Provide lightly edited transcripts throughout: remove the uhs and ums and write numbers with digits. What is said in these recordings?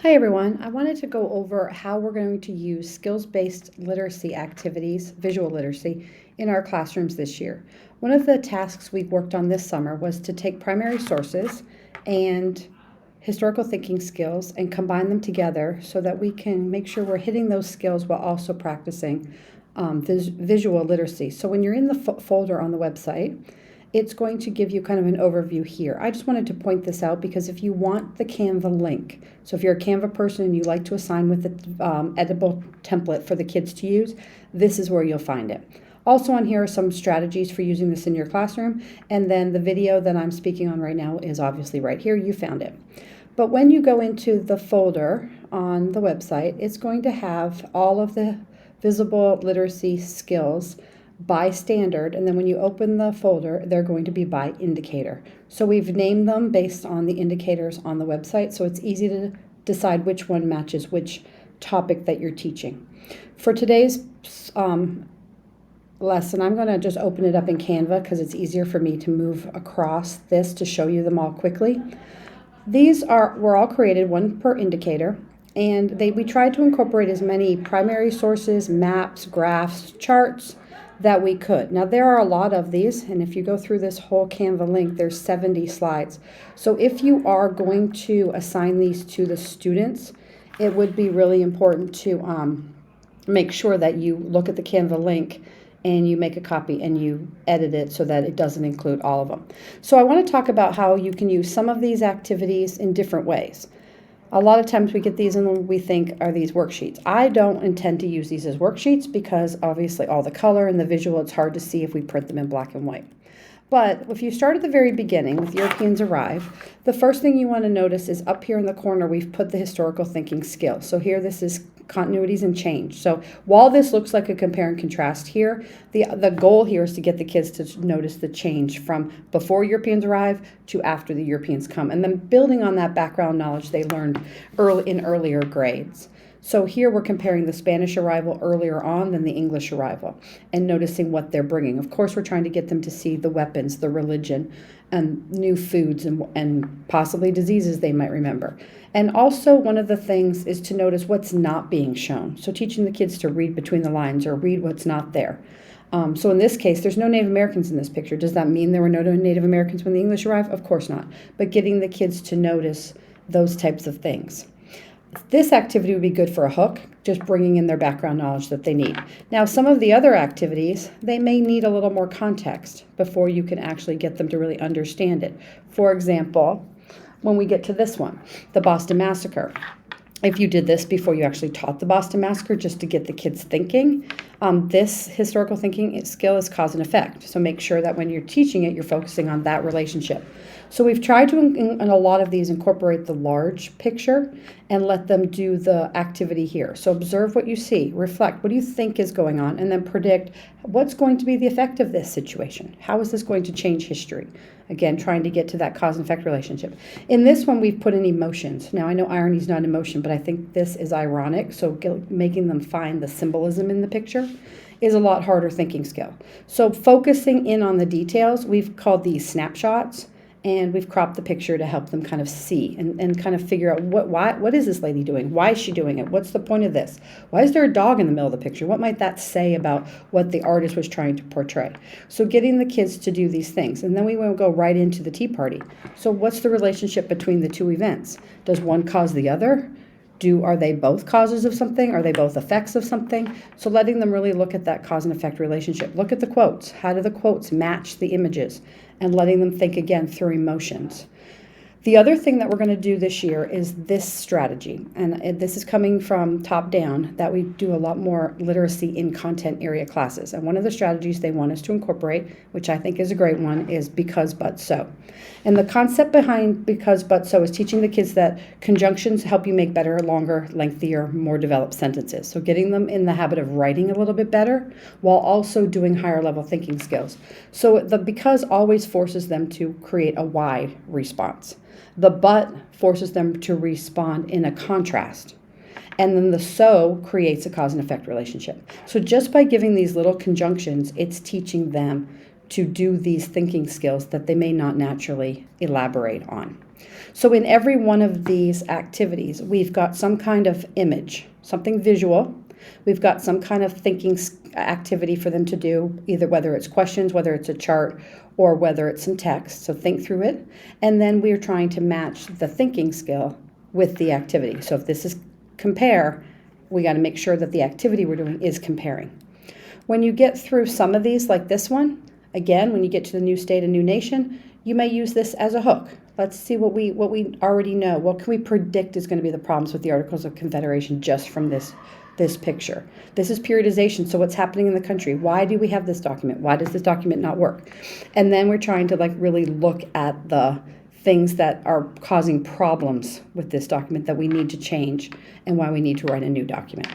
Hi everyone. I wanted to go over how we're going to use skills-based literacy activities, visual literacy, in our classrooms this year. One of the tasks we worked on this summer was to take primary sources and historical thinking skills and combine them together so that we can make sure we're hitting those skills while also practicing visual literacy. So when you're in the folder on the website, it's going to give you kind of an overview here. I just wanted to point this out because if you want the Canva link, so if you're a Canva person and you like to assign with the editable template for the kids to use, this is where you'll find it. Also on here are some strategies for using this in your classroom, and then the video that I'm speaking on right now is obviously right here. You found it. But when you go into the folder on the website, it's going to have all of the visible literacy skills by standard, and then when you open the folder, they're going to be by indicator. So we've named them based on the indicators on the website, so it's easy to decide which one matches which topic that you're teaching. For today's lesson, I'm going to just open it up in Canva because it's easier for me to move across this to show you them all quickly. These were all created, one per indicator, and we tried to incorporate as many primary sources, maps, graphs, charts, that we could. Now there are a lot of these, and if you go through this whole Canva link, there's 70 slides. So if you are going to assign these to the students, it would be really important to make sure that you look at the Canva link and you make a copy and you edit it so that it doesn't include all of them. So I want to talk about how you can use some of these activities in different ways. A lot of times we get these and we think, are these worksheets? I don't intend to use these as worksheets because obviously all the color and the visual, it's hard to see if we print them in black and white. But if you start at the very beginning with Europeans Arrive, the first thing you want to notice is up here in the corner, we've put the historical thinking skill. So here this is continuities and change. So while this looks like a compare and contrast here, the goal here is to get the kids to notice the change from before Europeans arrive to after the Europeans come, and then building on that background knowledge they learned in earlier grades. So here we're comparing the Spanish arrival earlier on than the English arrival and noticing what they're bringing. Of course, we're trying to get them to see the weapons, the religion, and new foods and possibly diseases they might remember. And also one of the things is to notice what's not being shown. So teaching the kids to read between the lines or read what's not there. So in this case, there's no Native Americans in this picture. Does that mean there were no Native Americans when the English arrived? Of course not. But getting the kids to notice those types of things. This activity would be good for a hook, just bringing in their background knowledge that they need. Now, some of the other activities, they may need a little more context before you can actually get them to really understand it. For example, when we get to this one, the Boston Massacre. If you did this before you actually taught the Boston Massacre, just to get the kids thinking, this historical thinking skill is cause and effect. So make sure that when you're teaching it, you're focusing on that relationship. So we've tried to, in a lot of these, incorporate the large picture and let them do the activity here. So observe what you see, reflect, what do you think is going on, and then predict what's going to be the effect of this situation. How is this going to change history? Again, trying to get to that cause and effect relationship. In this one, we've put in emotions. Now, I know irony is not emotion, but I think this is ironic. So making them find the symbolism in the picture is a lot harder thinking skill. So focusing in on the details, we've called these snapshots, and we've cropped the picture to help them kind of see and kind of figure out what is this lady doing? Why is she doing it? What's the point of this? Why is there a dog in the middle of the picture? What might that say about what the artist was trying to portray? So getting the kids to do these things. And then we will go right into the Tea Party. So what's the relationship between the two events? Does one cause the other? Are they both causes of something? Are they both effects of something? So letting them really look at that cause and effect relationship. Look at the quotes. How do the quotes match the images? And letting them think again through emotions. The other thing that we're going to do this year is this strategy, and this is coming from top down, that we do a lot more literacy in content area classes. And one of the strategies they want us to incorporate, which I think is a great one, is because, but, so. And the concept behind because, but, so is teaching the kids that conjunctions help you make better, longer, lengthier, more developed sentences. So getting them in the habit of writing a little bit better while also doing higher level thinking skills. So the because always forces them to create a why response. The but forces them to respond in a contrast. And then the so creates a cause and effect relationship. So just by giving these little conjunctions, it's teaching them to do these thinking skills that they may not naturally elaborate on. So in every one of these activities, we've got some kind of image, something visual. We've got some kind of thinking activity for them to do, either whether it's questions, whether it's a chart, or whether it's some text. So think through it. And then we're trying to match the thinking skill with the activity. So if this is compare, we got to make sure that the activity we're doing is comparing. When you get through some of these, like this one, again, when you get to the new state and new nation, you may use this as a hook. Let's see what we already know. What can we predict is going to be the problems with the Articles of Confederation just from this picture? This is periodization. So what's happening in the country? Why do we have this document? Why does this document not work? And then we're trying to really look at the things that are causing problems with this document that we need to change and why we need to write a new document.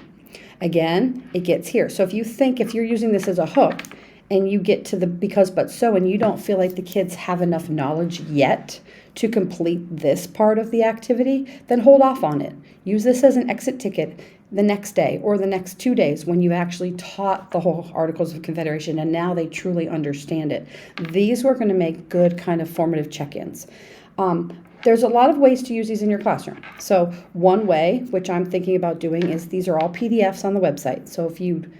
Again, it gets here. So if you're using this as a hook and you get to the because but so and you don't feel like the kids have enough knowledge yet to complete this part of the activity, then hold off on it. Use this as an exit ticket the next day or the next 2 days when you actually taught the whole Articles of Confederation and now they truly understand it. These are going to make good kind of formative check-ins. There's a lot of ways to use these in your classroom. So one way, which I'm thinking about doing, is these are all PDFs on the website. So if you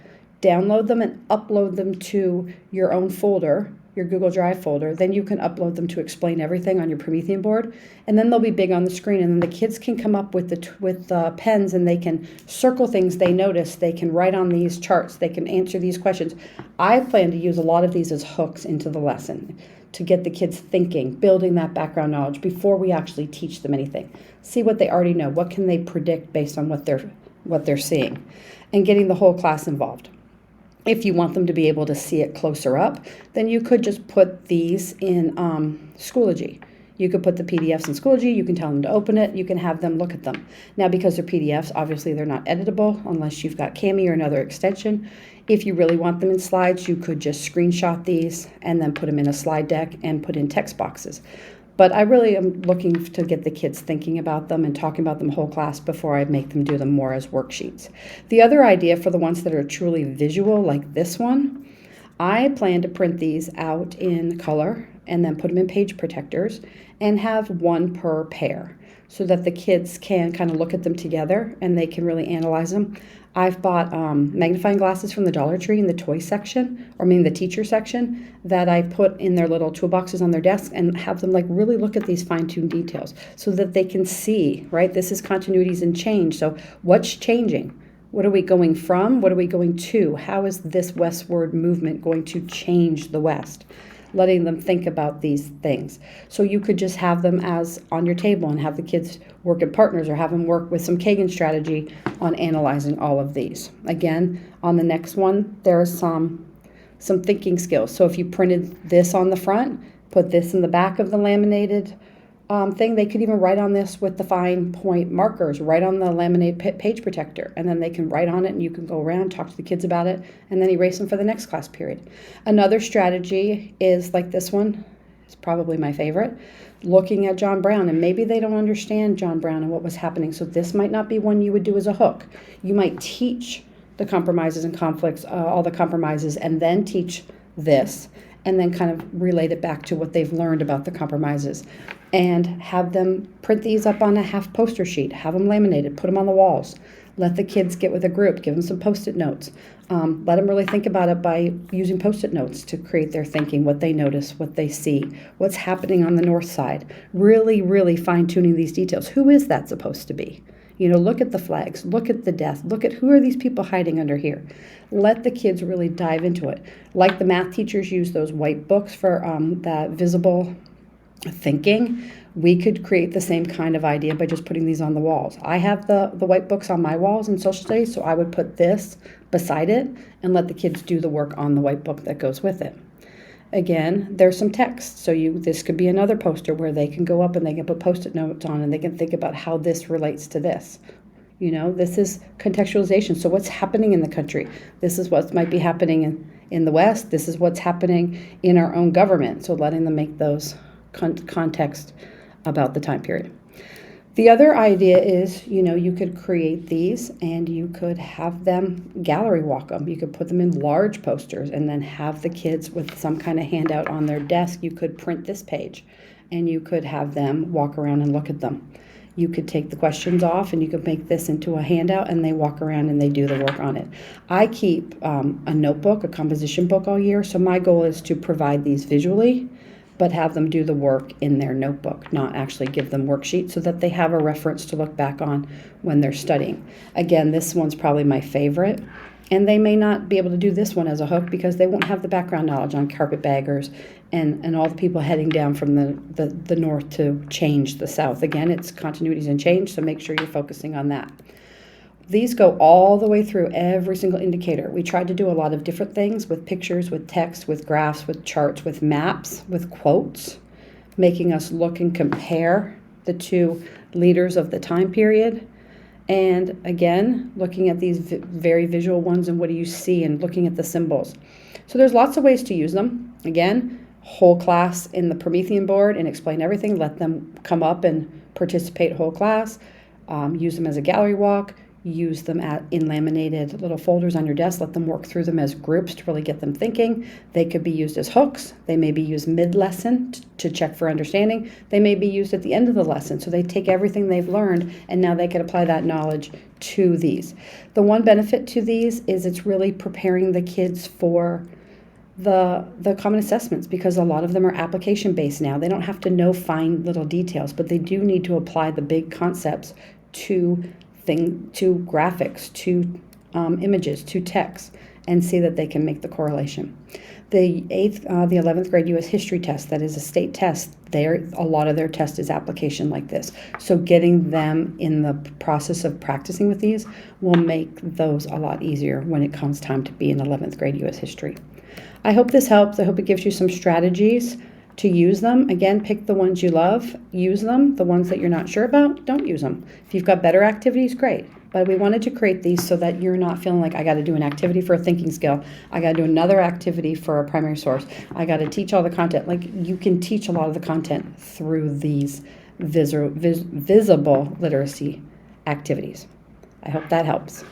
download them and upload them to your own folder, your Google Drive folder, then you can upload them to Explain Everything on your Promethean board, and then they'll be big on the screen, and then the kids can come up with the pens and they can circle things they notice, they can write on these charts, they can answer these questions. I plan to use a lot of these as hooks into the lesson to get the kids thinking, building that background knowledge before we actually teach them anything. See what they already know, what can they predict based on what they're seeing, and getting the whole class involved. If you want them to be able to see it closer up, then you could just put these in Schoology. You could put the PDFs in Schoology, you can tell them to open it, you can have them look at them. Now, because they're PDFs, obviously they're not editable unless you've got Kami or another extension. If you really want them in slides, you could just screenshot these and then put them in a slide deck and put in text boxes. But I really am looking to get the kids thinking about them and talking about them whole class before I make them do them more as worksheets. The other idea for the ones that are truly visual, like this one, I plan to print these out in color and then put them in page protectors and have one per pair so that the kids can kind of look at them together and they can really analyze them. I've bought magnifying glasses from the Dollar Tree in the toy section, the teacher section, that I put in their little toolboxes on their desk and have them really look at these fine-tuned details so that they can see, right? This is continuities and change. So what's changing? What are we going from? What are we going to? How is this westward movement going to change the West? Letting them think about these things. So you could just have them as on your table and have the kids work in partners or have them work with some Kagan strategy on analyzing all of these. Again, on the next one, there's some thinking skills. So if you printed this on the front, put this in the back of the laminated thing, they could even write on this with the fine point markers, right on the laminate page protector, and then they can write on it and you can go around, talk to the kids about it, and then erase them for the next class period. Another strategy is like this one, it's probably my favorite, looking at John Brown, and maybe they don't understand John Brown and what was happening, so this might not be one you would do as a hook. You might teach the compromises and conflicts, all the compromises, and then teach this, and then kind of relate it back to what they've learned about the compromises. And have them print these up on a half poster sheet, have them laminated, put them on the walls. Let the kids get with a group, give them some Post-it notes. Let them really think about it by using Post-it notes to create their thinking, what they notice, what they see, what's happening on the north side. Really, really fine-tuning these details. Who is that supposed to be? Look at the flags, look at the death, look at who are these people hiding under here. Let the kids really dive into it. Like the math teachers use those white books for that visible thinking, we could create the same kind of idea by just putting these on the walls. I have the white books on my walls in social studies, so I would put this beside it and let the kids do the work on the white book that goes with it. Again, there's some text, so this could be another poster where they can go up and they can put Post-it notes on and they can think about how this relates to this. This is contextualization. So what's happening in the country? This is what might be happening in the West. This is what's happening in our own government. So letting them make those context about the time period. The other idea is, you could create these and you could have them gallery walk them. You could put them in large posters and then have the kids with some kind of handout on their desk. You could print this page and you could have them walk around and look at them. You could take the questions off and you could make this into a handout and they walk around and they do the work on it. I keep a notebook, a composition book all year, so my goal is to provide these visually, but have them do the work in their notebook, not actually give them worksheets so that they have a reference to look back on when they're studying. Again, this one's probably my favorite. And they may not be able to do this one as a hook because they won't have the background knowledge on carpetbaggers and all the people heading down from the north to change the south. Again, it's continuities and change, so make sure you're focusing on that. These go all the way through every single indicator. We tried to do a lot of different things with pictures, with text, with graphs, with charts, with maps, with quotes, making us look and compare the two leaders of the time period. And again, looking at these very visual ones and what do you see and looking at the symbols. So there's lots of ways to use them. Again, whole class in the Promethean board and explain everything. Let them come up and participate whole class. Use them as a gallery walk. Use them in laminated little folders on your desk. Let them work through them as groups to really get them thinking. They could be used as hooks. They may be used mid-lesson to check for understanding. They may be used at the end of the lesson. So they take everything they've learned and now they can apply that knowledge to these. The one benefit to these is it's really preparing the kids for the common assessments because a lot of them are application based now. They don't have to know fine little details, but they do need to apply the big concepts to graphics, to images, to text, and see that they can make the correlation. The 11th grade U.S. history test, that is a state test, a lot of their test is application like this. So getting them in the process of practicing with these will make those a lot easier when it comes time to be in 11th grade U.S. history. I hope this helps. I hope it gives you some strategies to use them. Again, pick the ones you love, use them. The ones that you're not sure about, don't use them. If you've got better activities, great. But we wanted to create these so that you're not feeling like I got to do an activity for a thinking skill. I got to do another activity for a primary source. I got to teach all the content. Like you can teach a lot of the content through these visible literacy activities. I hope that helps.